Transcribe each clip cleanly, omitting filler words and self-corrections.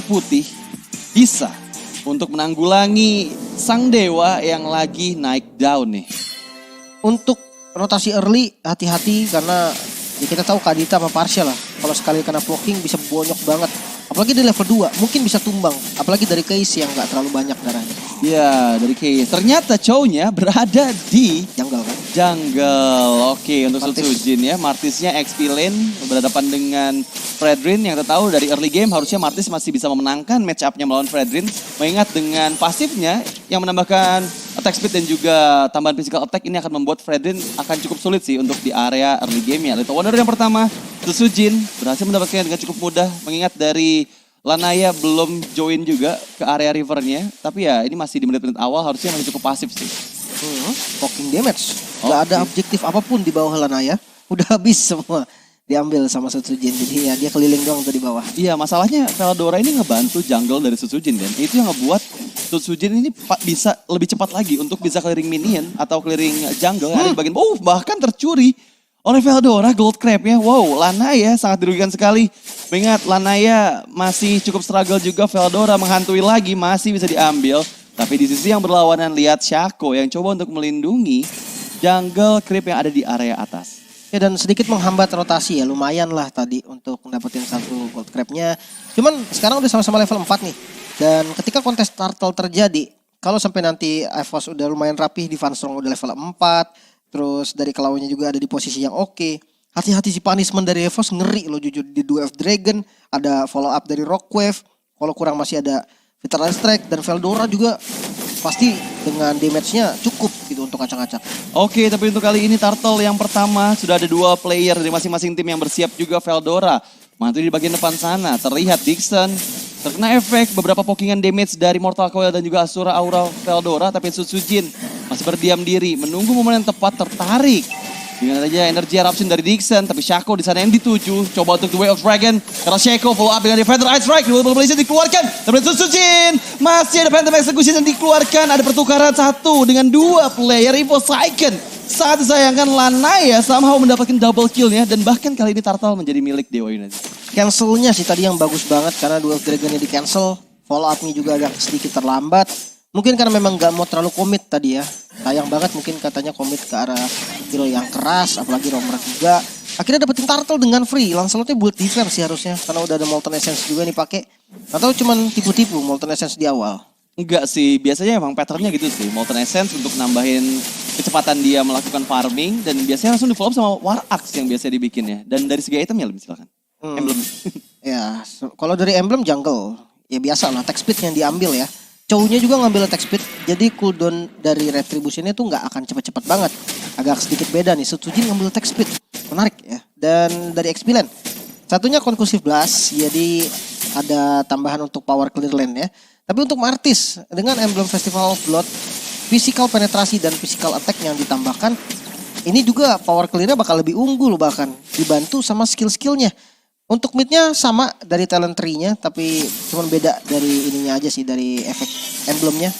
putih bisa untuk menanggulangi sang dewa yang lagi naik daun nih. Untuk rotasi early hati-hati karena ya kita tahu Kadita sama Parsha lah. Kalau sekali kena blocking bisa bonyok banget. Apalagi di level 2 mungkin bisa tumbang. Apalagi dari Case yang gak terlalu banyak darahnya. Ya dari Case. Ternyata Chow-nya berada di Jungle kan? jungle. Oke, untuk Martis. Sutsujin ya. Martisnya XP lane berhadapan dengan Fredrin yang kita tahu dari early game harusnya Martis masih bisa memenangkan match up-nya melawan Fredrin. Mengingat dengan pasifnya yang menambahkan attack speed dan juga tambahan physical attack ini akan membuat Fredrin akan cukup sulit sih untuk di area early game ya. Little Wonder yang pertama, Sutsujin berhasil mendapatkannya dengan cukup mudah mengingat dari Lanaya belum join juga ke area rivernya. Tapi ya ini masih di menit-menit awal harusnya masih cukup pasif sih. Poking damage. Gak ada objektif apapun di bawah Lanaya. Udah habis semua diambil sama Sutsujin. Jadi ya dia keliling doang tuh di bawah. Iya, masalahnya Veladora ini ngebantu jungle dari Sutsujin kan. Itu yang ngebuat Sutsujin ini bisa lebih cepat lagi untuk bisa clearing minion atau clearing jungle yang ada di bagian bahkan tercuri oleh Veladora Gold Crab-nya. Wow, Lanaya sangat dirugikan sekali. Mengingat Lanaya masih cukup struggle juga, Veladora menghantui lagi masih bisa diambil. Tapi di sisi yang berlawanan lihat Shaco yang coba untuk melindungi jungle creep yang ada di area atas. Ya dan sedikit menghambat rotasi ya, lumayan lah tadi untuk mendapatkan satu gold crab-nya. Cuman sekarang udah sama-sama level 4 nih. Dan ketika kontes turtle terjadi, kalau sampai nanti EVOS udah lumayan rapih, di Vanstrong udah level 4, terus dari Klaunya juga ada di posisi yang oke. Hati-hati si punishment dari EVOS ngeri loh jujur. Di Duel of Dragon, ada follow up dari Rockwave. Kalau kurang masih ada Vital Strike dan Veladora juga pasti dengan damage-nya cukup gitu untuk acak-acak. Oke, tapi untuk kali ini Turtle yang pertama sudah ada 2 player dari masing-masing tim yang bersiap juga. Veladora mantu di bagian depan sana. Terlihat Dixon terkena efek beberapa pokingan damage dari Mortal Coil dan juga Asura Aura Veladora. Tapi Sutsujin masih berdiam diri menunggu momen yang tepat tertarik. Dengan aja energi eruption dari Dixon, tapi Shaco di sana yang dituju. Coba untuk The Way of Dragon, karena Shaco follow up dengan Defender Ice Strike. Double Blazing dikeluarkan, tapi Sutsujin masih ada Phantom Execution yang dikeluarkan. Ada pertukaran 1 dengan 2 player Evo Saiken. Saat disayangkan Lanaya somehow mendapatkan double killnya. Dan bahkan kali ini Turtle menjadi milik Dewa United. Cancel-nya sih tadi yang bagus banget karena Duel of Dragon-nya di cancel. Follow up-nya juga agak sedikit terlambat. Mungkin karena memang gak mau terlalu komit tadi ya. Sayang banget mungkin katanya komit ke arah hero yang keras. Apalagi Romer juga. Akhirnya dapetin Turtle dengan free. Lancelotnya buat defense sih harusnya. Karena udah ada Molten Essence juga nih pakai. Atau cuman tipu-tipu Molten Essence di awal. Enggak sih, biasanya emang patternnya gitu sih. Molten Essence untuk nambahin kecepatan dia melakukan farming. Dan biasanya langsung di follow up sama War Axe yang biasanya dibikinnya. Dan dari segi itemnya lebih silakan. Emblem. Ya, kalau dari emblem jungle. Ya biasa lah, attack speed yang diambil ya. Chow-nya juga ngambil attack speed, jadi cooldown dari retribution-nya tuh nggak akan cepat-cepat banget. Agak sedikit beda nih, Sutsujin ngambil attack speed. Menarik ya. Dan dari XP lane, satunya Conclusive Blast, jadi ada tambahan untuk power clear lane ya. Tapi untuk Martis, dengan emblem Festival of Blood, physical penetrasi dan physical attack yang ditambahkan, ini juga power clear-nya bakal lebih unggul bahkan, dibantu sama skill-skillnya. Untuk midnya sama dari talent tree-nya, tapi cuma beda dari ininya aja sih, dari efek emblemnya,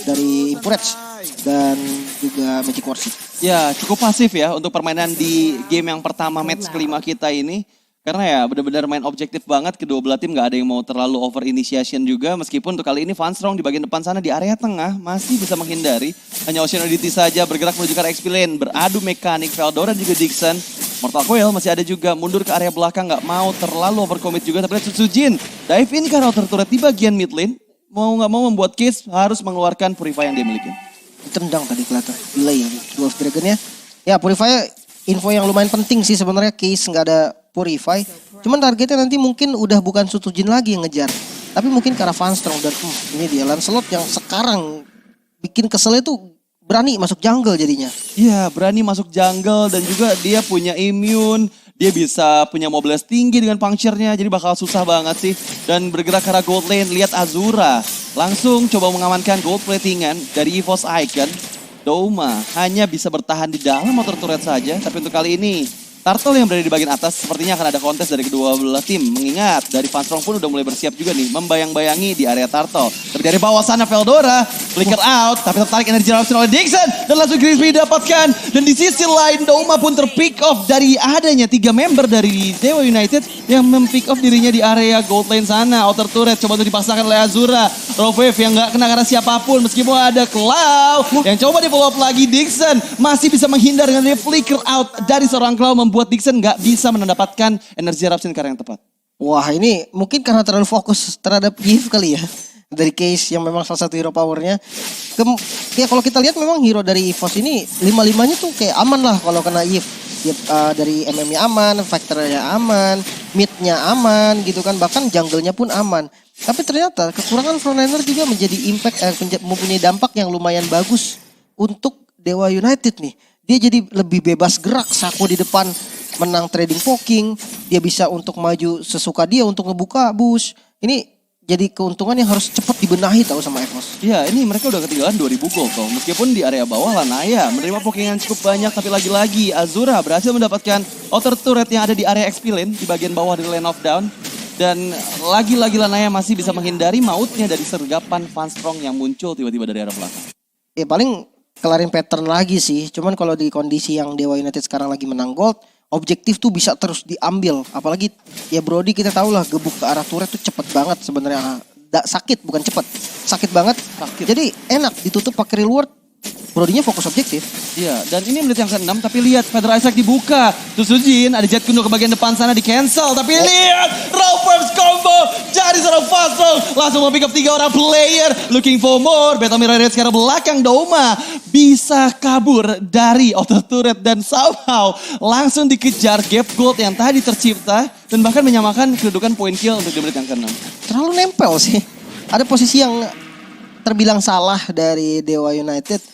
dari Impurage dan juga Magic Worship. Ya cukup pasif ya untuk permainan di game yang pertama match kelima kita ini. Karena ya benar-benar main objektif banget, kedua belah tim gak ada yang mau terlalu over initiation juga. Meskipun untuk kali ini Vanstrong di bagian depan sana di area tengah masih bisa menghindari. Hanya Ocean Oddity saja bergerak menuju ke arah XP lane, beradu mekanik Veladora dan juga Dixon. Mortal Coil masih ada juga, mundur ke area belakang, gak mau terlalu overcommit juga. Tapi lihat Sutsujin, dive in ke router turret di bagian mid lane. Mau gak mau membuat Case harus mengeluarkan Purify yang dia miliki. Ditendang tadi kelihatan, delay Duel of Dragon-nya. Ya Purify info yang lumayan penting sih sebenarnya, Case gak ada Purify. Cuman targetnya nanti mungkin udah bukan Sutsujin lagi yang ngejar. Tapi mungkin ke arah Vanstrong dan ini dia Lancelot yang sekarang bikin keselnya tuh berani masuk jungle jadinya. Iya, berani masuk jungle dan juga dia punya immune. Dia bisa punya mobilitas tinggi dengan puncture-nya, jadi bakal susah banget sih. Dan bergerak ke arah gold lane, lihat Azura. Langsung coba mengamankan gold platingan dari EVOS Icon. Douma hanya bisa bertahan di dalam motor turret saja, tapi untuk kali ini Turtle yang berada di bagian atas sepertinya akan ada kontes dari kedua belah tim. Mengingat dari Fanstrong pun udah mulai bersiap juga nih. Membayang-bayangi di area Turtle. Tapi dari bawah sana Veldora flicker out. Tapi tertarik energi eruption oleh Dixon. Dan langsung Crispy didapatkan. Dan di sisi lain Doma pun terpick off dari adanya 3 member dari Dewa United. Yang mempick off dirinya di area gold lane sana. Outer turret coba untuk dipaksakan oleh Azura. Rovef yang gak kena karena siapapun. Meskipun ada Cloud yang coba di follow up lagi. Dixon masih bisa menghindar dengan dia flicker out dari seorang Cloud. Membuat Dixon gak bisa mendapatkan energi eruption karena yang tepat. Wah ini mungkin karena terlalu fokus terhadap Yves kali ya. Dari Case yang memang salah satu hero powernya. Ya kalau kita lihat memang hero dari EVOS ini 5-5-nya tuh kayak aman lah kalau kena Yves. Dari MM-nya aman, Factor-nya aman, mid-nya aman gitu kan. Bahkan jungle-nya pun aman. Tapi ternyata kekurangan frontliner juga menjadi mempunyai dampak yang lumayan bagus untuk Dewa United nih. Dia jadi lebih bebas gerak, Shaco di depan menang trading poking, dia bisa untuk maju sesuka dia untuk ngebuka bush. Ini jadi keuntungan yang harus cepat dibenahi tahu sama EVOS. Iya, ini mereka udah ketinggalan 2000 gol kok. Meskipun di area bawah Lanaya menerima poking yang cukup banyak, tapi lagi-lagi Azura berhasil mendapatkan outer turret yang ada di area XP lane di bagian bawah dari lane of down. Dan lagi-lagi Lanaya masih bisa menghindari mautnya dari sergapan Fanstrong yang muncul tiba-tiba dari arah belakang. Ya paling kelarin pattern lagi sih. Cuman kalau di kondisi yang Dewa United sekarang lagi menang gold, objektif tuh bisa terus diambil. Apalagi ya Brody kita tahu lah gebuk ke arah turret tuh cepet banget sebenarnya. Sakit bukan cepet, sakit banget. Sakit. Jadi enak ditutup pakai reward. Brody-nya fokus objektif. Iya, dan ini menit yang ke-6 tapi lihat Feather Isaac dibuka. Susujin ada Jet Kuno ke bagian depan sana di cancel. Tapi lihat Raw First combo jadi seorang Fanstrong. Langsung pick up 3 orang player. Looking for more. Betomir Red sekarang belakang Doma. Bisa kabur dari outer turret dan somehow langsung dikejar gap gold yang tadi tercipta. Dan bahkan menyamakan kedudukan point kill untuk di menit yang ke-6. Terlalu nempel sih. Ada posisi yang terbilang salah dari Dewa United.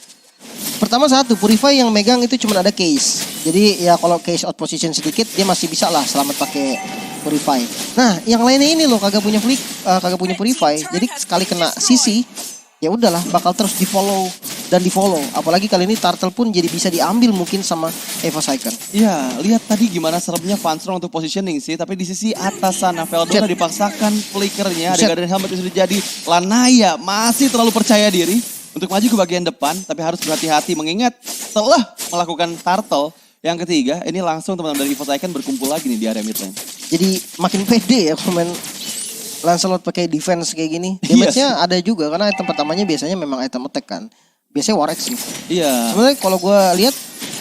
Pertama satu, Purify yang megang itu cuma ada Case. Jadi ya kalau Case out position sedikit dia masih bisa lah selamat pakai Purify. Nah, yang lainnya ini loh kagak punya flick, kagak punya Purify. Jadi sekali kena CC, ya udahlah bakal terus di-follow dan di-follow. Apalagi kali ini Turtle pun jadi bisa diambil mungkin sama EVOS Icon. Iya, lihat tadi gimana seremnya Fanstrong untuk positioning sih. Tapi di sisi atas sana Veldora dipaksakan flickernya. Ada Garden Helmet yang sudah jadi. Lanaya masih terlalu percaya diri untuk maju ke bagian depan. Tapi harus berhati-hati mengingat setelah melakukan Turtle yang ketiga. Ini langsung teman-teman dari EVOS Icon berkumpul lagi nih di area mid lane. Jadi makin pede ya komen Lancelot pakai defense kayak gini. Damage-nya ada juga karena item pertamanya biasanya memang item attack kan. Biasanya War X sih. Iya. Sebenarnya kalau gue lihat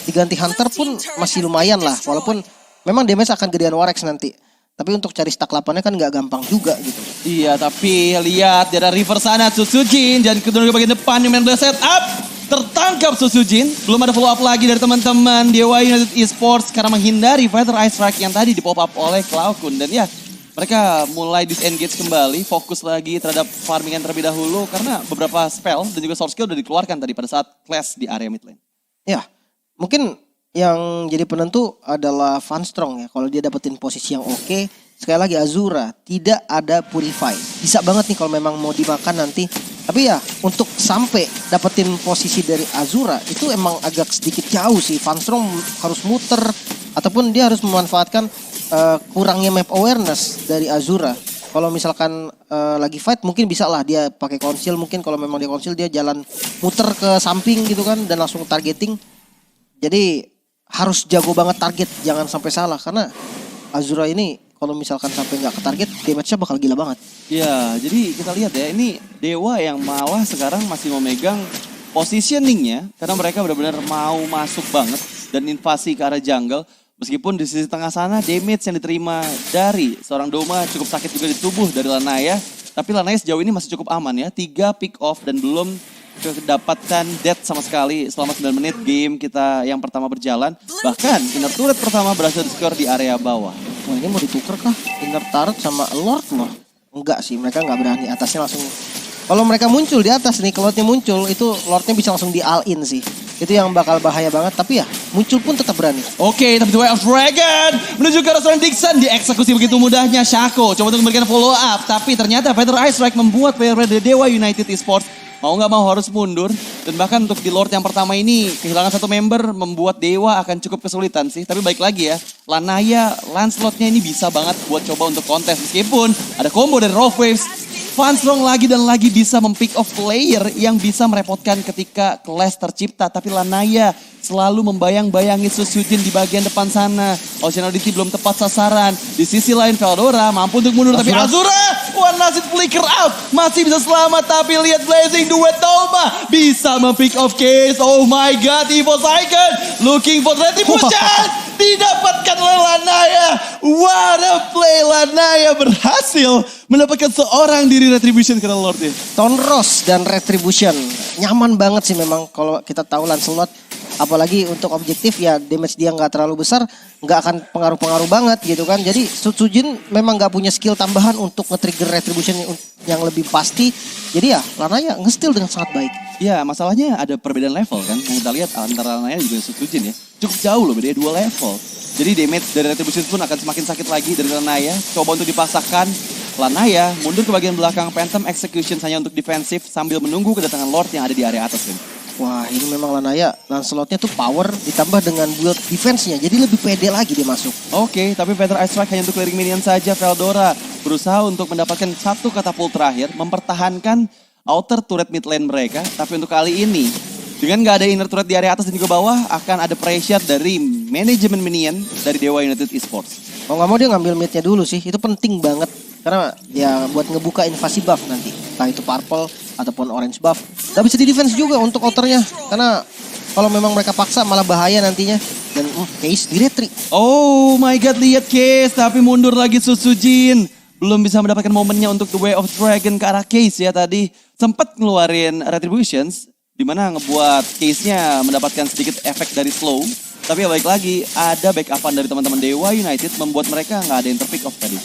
diganti Hunter pun masih lumayan lah. Walaupun memang damage akan gedean War X nanti. Tapi untuk cari stack 8-nya kan gak gampang juga gitu. Iya, tapi lihat di ada river sana Susujin dan kedua ke bagian depan yang main set up. Tertangkap Susujin. Belum ada follow up lagi dari teman-teman Dewa United Esports karena menghindari Fighter Ice Strike yang tadi di pop up oleh Cloudkun. Dan ya, mereka mulai disengage kembali, fokus lagi terhadap farmingan terlebih dahulu karena beberapa spell dan juga source skill udah dikeluarkan tadi pada saat clash di area mid lane. Ya, mungkin yang jadi penentu adalah Fanstrong ya. Kalau dia dapetin posisi yang oke, sekali lagi Azura tidak ada Purify. Bisa banget nih kalau memang mau dimakan nanti. Tapi ya untuk sampai dapetin posisi dari Azura itu emang agak sedikit jauh sih. Fanstrong harus muter ataupun dia harus memanfaatkan kurangnya map awareness dari Azura. Kalau misalkan lagi fight mungkin bisa lah dia pakai conceal. Mungkin kalau memang dia conceal dia jalan muter ke samping gitu kan dan langsung targeting. Jadi harus jago banget target, jangan sampai salah karena Azura ini kalau misalkan sampai nggak ke target, damage-nya bakal gila banget. Iya, jadi kita lihat ya ini Dewa yang malah sekarang masih memegang positioningnya karena mereka benar-benar mau masuk banget dan invasi ke arah jungle. Meskipun di sisi tengah sana damage yang diterima dari seorang Doma cukup sakit juga di tubuh dari Lanaya. Tapi Lanaya sejauh ini masih cukup aman ya, 3 pick off dan belum kedapatan death sama sekali selama 9 menit game kita yang pertama berjalan. Bahkan inner turret pertama berhasil di-score di area bawah. Wah ini mau ditukar kah? Inner turret sama Lord loh. Enggak sih, mereka nggak berani. Atasnya langsung. Kalau mereka muncul di atas nih, Cloud-nya muncul, itu Lord-nya bisa langsung di all-in sih. Itu yang bakal bahaya banget, tapi ya muncul pun tetap berani. Oke, tapi The Way of Dragon menuju ke restoran Dixon. Dieksekusi begitu mudahnya Shaco. Coba untuk memberikan follow up, tapi ternyata Fighter Ice Strike membuat player dari Dewa United Esports mau nggak mau harus mundur. Dan bahkan untuk di Lord yang pertama ini kehilangan satu member membuat Dewa akan cukup kesulitan sih. Tapi baik lagi ya, Lanaya, Lancelotnya ini bisa banget buat coba untuk kontes. Meskipun ada combo dari Rough Waves, Fanstrong lagi dan lagi bisa mempick off player yang bisa merepotkan ketika clash tercipta. Tapi Lanaya selalu membayang-bayangi Susujin di bagian depan sana. Ocean Oddity belum tepat sasaran. Di sisi lain Veldora mampu untuk mundur. Tapi Azura, one last flicker out. Masih bisa selamat tapi lihat Blazing Duet Toma bisa mempick off case. Oh my god, Evo Icon looking for retribution. Didapatkan oleh Lanaya. What a play, Lanaya berhasil mendapatkan seorang diri Retribution karena Lord ya. Tonros dan Retribution. Nyaman banget sih memang kalau kita tahu Lancelot. Apalagi untuk objektif ya damage dia nggak terlalu besar. Nggak akan pengaruh-pengaruh banget gitu kan. Jadi Susujin memang nggak punya skill tambahan untuk nge-trigger Retribution yang lebih pasti. Jadi ya Lanaya nge-steal dengan sangat baik. Ya masalahnya ada perbedaan level kan. Yang kita lihat antara Lanaya juga Susujin ya. Cukup jauh loh bedanya 2 level. Jadi damage dari Retribution pun akan semakin sakit lagi dari Lanaya. Coba untuk dipasahkan. Lanaya mundur ke bagian belakang, Phantom Execution hanya untuk defensif sambil menunggu kedatangan Lord yang ada di area atas kan. Wah ini memang Lanaya, Lancelotnya tuh power ditambah dengan build defense-nya. Jadi lebih pede lagi dia masuk. Oke, tapi Feather Ice Strike hanya untuk clearing minion saja. Veldora berusaha untuk mendapatkan satu katapult terakhir, mempertahankan outer turret mid lane mereka. Tapi untuk kali ini, dengan gak ada inner turret di area atas dan juga bawah, akan ada pressure dari manajemen minion dari Dewa United Esports. Mau gak mau dia ngambil mid-nya dulu sih, itu penting banget. Karena ya buat ngebuka invasi buff nanti. Entah itu purple ataupun orange buff. Gak bisa di defense juga untuk outernya. Karena kalau memang mereka paksa malah bahaya nantinya. Dan Case di retri. Oh my god, lihat Case. Tapi mundur lagi Susujin. Belum bisa mendapatkan momennya untuk The Way of Dragon ke arah Case ya tadi. Sempat ngeluarin Retributions. Dimana ngebuat Case-nya mendapatkan sedikit efek dari slow. Tapi ya balik lagi, ada backupan dari teman-teman Dewa United membuat mereka nggak ada yang terpick off tadi.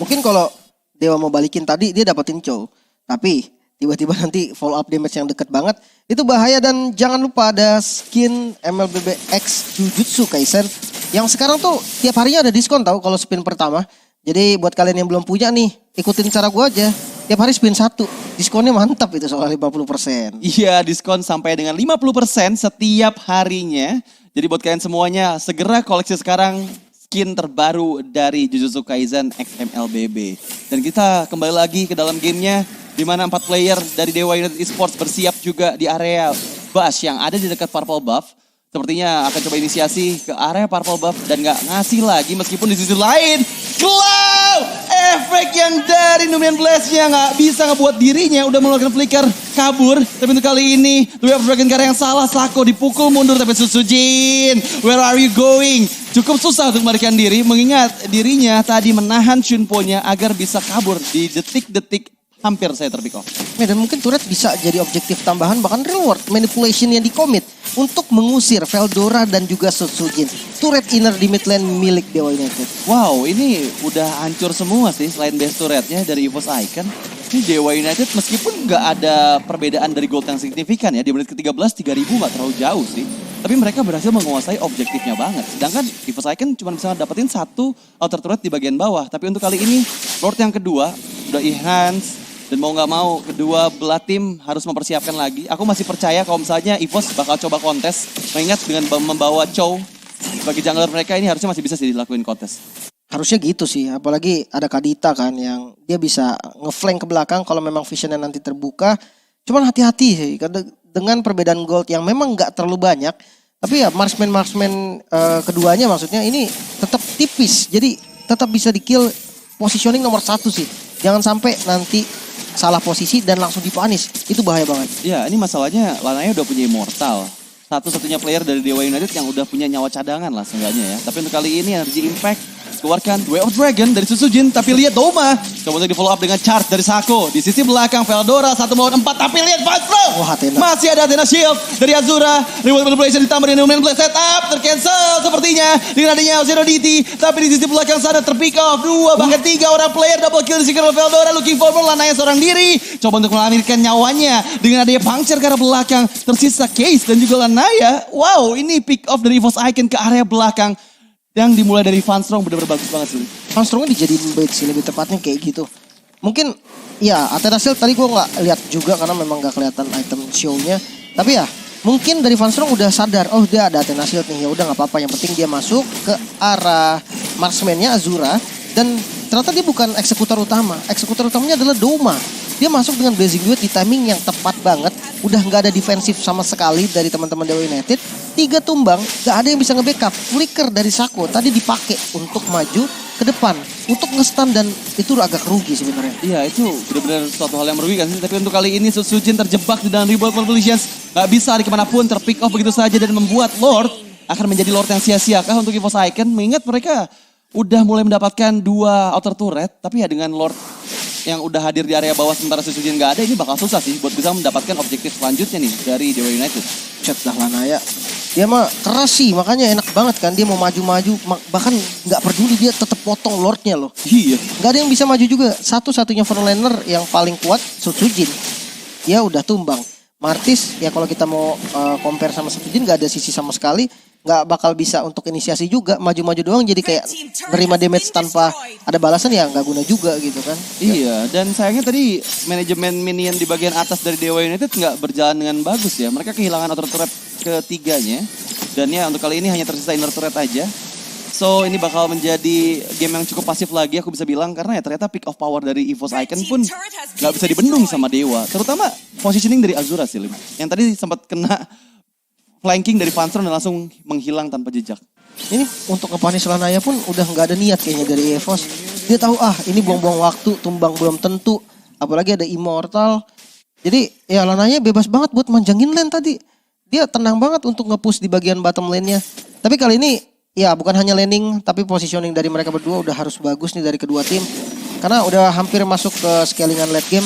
Mungkin kalau Dewa mau balikin tadi dia dapetin Chow. Tapi tiba-tiba nanti follow up damage yang deket banget. Itu bahaya dan jangan lupa ada skin MLBB X Jujutsu Kaisen. Yang sekarang tuh tiap harinya ada diskon tahu kalau spin pertama. Jadi buat kalian yang belum punya nih, ikutin cara gua aja. Tiap hari spin 1. Diskonnya mantap itu soal 50%. Iya, diskon sampai dengan 50% setiap harinya. Jadi buat kalian semuanya segera koleksi sekarang skin terbaru dari Jujutsu Kaisen X MLBB. Dan kita kembali lagi ke dalam gamenya di mana 4 player dari Dewa United Esports bersiap juga di area Bash yang ada di dekat Purple Buff. Sepertinya akan coba inisiasi ke area Purple Buff dan gak ngasih lagi meskipun di sisi lain Glow! Efek yang dari Numian Blast-nya gak bisa ngebuat dirinya udah mengeluarkan flicker kabur. Tapi untuk kali ini The Way of Dragon karena yang salah, Sako dipukul mundur tapi Susujin. Where are you going? Cukup susah untuk melarikan diri mengingat dirinya tadi menahan Shunpo-nya agar bisa kabur di detik-detik hampir saya terpick off. Ya, dan mungkin turret bisa jadi objektif tambahan bahkan reward manipulation yang dikomit untuk mengusir Veldora dan juga Susujin. Turret inner di mid lane milik Dewa United. Wow, ini udah hancur semua sih selain base turretnya dari EVOS Icon. Ini Dewa United meskipun nggak ada perbedaan dari gold yang signifikan ya. Di menit ke-13 3.000 nggak terlalu jauh sih. Tapi mereka berhasil menguasai objektifnya banget. Sedangkan EVOS Icon cuma bisa dapetin satu outer turret di bagian bawah. Tapi untuk kali ini Lord yang kedua udah enhance. Dan mau nggak mau, kedua belah tim harus mempersiapkan lagi. Aku masih percaya kalau misalnya EVOS bakal coba kontes. Mengingat dengan membawa Chow bagi jungler mereka ini harusnya masih bisa sih dilakuin kontes. Harusnya gitu sih, apalagi ada Kadita kan yang dia bisa ngeflank ke belakang kalau memang visionnya nanti terbuka. Cuman hati-hati sih, dengan perbedaan gold yang memang nggak terlalu banyak. Tapi ya marksman keduanya maksudnya ini tetap tipis. Jadi tetap bisa di kill positioning nomor 1 sih. Jangan sampai nanti salah posisi dan langsung dipanis. Itu bahaya banget. Ya ini masalahnya Lanaya udah punya Immortal. Satu-satunya player dari Dewa United yang udah punya nyawa cadangan lah seenggaknya ya. Tapi untuk kali ini Energy Impact keluarkan The Way of Dragon dari Susujin. Tapi lihat Doma. Coba untuk di follow up dengan charge dari Sako. Di sisi belakang Veldora 1 melawan 4. Tapi lihat Fastro. Wah, Athena. Masih ada Athena Shield dari Azura. Reward manipulation ditambah dengan Numian Blast setup. Tercancel sepertinya. Dengan adanya Ocean Oddity. Tapi di sisi belakang sana terpick off. 2 bahkan 3 orang player double kill di sisi Veldora. Looking for more. Lanaya seorang diri. Coba untuk melamirkan nyawanya. Dengan adanya puncture ke arah belakang. Tersisa Case dan juga Lanaya. Wow, ini pick off dari EVOS Icon ke area belakang. Yang dimulai dari Fanstrong benar-benar bagus banget sih. Fanstrongnya dijadiin bait sih lebih tepatnya kayak gitu. Mungkin ya Athena Shield tadi gue nggak lihat juga karena memang nggak kelihatan item show-nya. Tapi ya mungkin dari Vanstrong udah sadar, oh dia ada Athena Shield nih, ya udah nggak apa-apa. Yang penting dia masuk ke arah marksman-nya Azura dan ternyata dia bukan eksekutor utama. Eksekutor utamanya adalah Doma. Dia masuk dengan Blazing Duet di timing yang tepat banget. Udah nggak ada defensif sama sekali dari teman-teman Dewa United. 3 tumbang, nggak ada yang bisa nge-backup. Flicker dari Sako tadi dipakai untuk maju ke depan untuk nge-stun dan itu agak rugi sebenarnya. Iya itu benar-benar suatu hal yang merugikan sih. Tapi untuk kali ini Sujin terjebak di dalam Revolt Revolutions. Gak bisa lari kemanapun, terpick off begitu saja dan membuat Lord akan menjadi Lord yang sia-sia kah untuk EVOS Icon. Mengingat mereka udah mulai mendapatkan 2 outer turret. Tapi ya dengan Lord yang udah hadir di area bawah sementara Sujin gak ada, ini bakal susah sih buat bisa mendapatkan objektif selanjutnya nih dari Dewa United. Chat dah Lanaya. Dia mah keras sih, makanya enak banget kan. Dia mau maju-maju, bahkan nggak peduli dia tetap potong Lordnya loh. Iya. Nggak ada yang bisa maju juga. Satu-satunya frontliner yang paling kuat Sujin. Dia udah tumbang. Martis ya kalau kita mau compare sama Sujin nggak ada sisi sama sekali. Nggak bakal bisa untuk inisiasi juga. Maju-maju doang jadi kayak nerima damage tanpa ada balasan ya nggak guna juga gitu kan. Iya, dan sayangnya tadi manajemen minion di bagian atas dari Dewa United nggak berjalan dengan bagus ya. Mereka kehilangan outer turret ketiganya. Dan ya untuk kali ini hanya tersisa inner turret aja. So ini bakal menjadi game yang cukup pasif lagi aku bisa bilang. Karena ya ternyata pick of power dari EVOS Icon pun nggak bisa dibendung sama Dewa. Terutama positioning dari Azura sih, Lim. Yang tadi sempat kena flanking dari Vanstrong dan langsung menghilang tanpa jejak. Ini untuk ngepanis Lanaya pun udah nggak ada niat kayaknya dari EVOS. Dia tahu ini buang-buang waktu, tumbang belum tentu. Apalagi ada Immortal. Jadi ya Lanaya bebas banget buat manjangin lane tadi. Dia tenang banget untuk nge-push di bagian bottom lane-nya. Tapi kali ini ya bukan hanya laning, tapi positioning dari mereka berdua udah harus bagus nih dari kedua tim. Karena udah hampir masuk ke scalingan late game.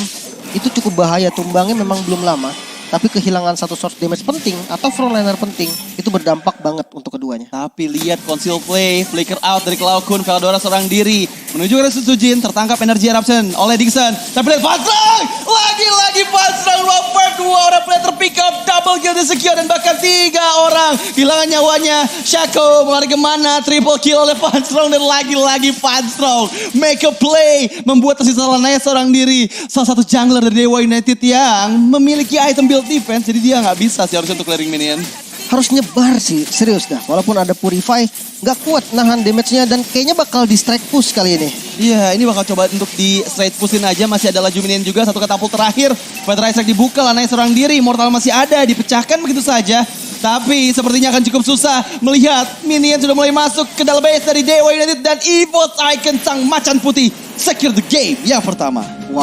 Itu cukup bahaya, tumbangnya memang belum lama. Tapi kehilangan satu source damage penting atau frontliner penting itu berdampak banget untuk keduanya. Tapi lihat conceal play, flicker out dari Cloud Kun, Veldora seorang diri. Menuju ke Sujin, tertangkap energy eruption oleh Dixon. Tapi lihat Vanstrong! Lagi-lagi Vanstrong, Robert, 2 orang player terpick up, double kill disecure dan bahkan 3 orang kehilangan nyawanya. Shaco melari kemana, triple kill oleh Vanstrong dan lagi-lagi Vanstrong. Make a play, membuat tersisa Lanaya seorang diri. Salah satu jungler dari Dewa United yang memiliki item build defense, jadi dia nggak bisa sih harusnya untuk clearing minion. Harus nyebar sih, serius dah. Walaupun ada Purify, nggak kuat nahan damage-nya dan kayaknya bakal di strike push kali ini. Iya, ini bakal coba untuk di straight pushin aja. Masih ada laju minion juga, satu katapult terakhir. Fighter Isaac dibuka, Lanaya seorang diri. Mortal masih ada, dipecahkan begitu saja. Tapi sepertinya akan cukup susah melihat minion sudah mulai masuk ke dalam base dari Dewa United dan EVOS Icon sang macan putih secure the game yang pertama. Wow.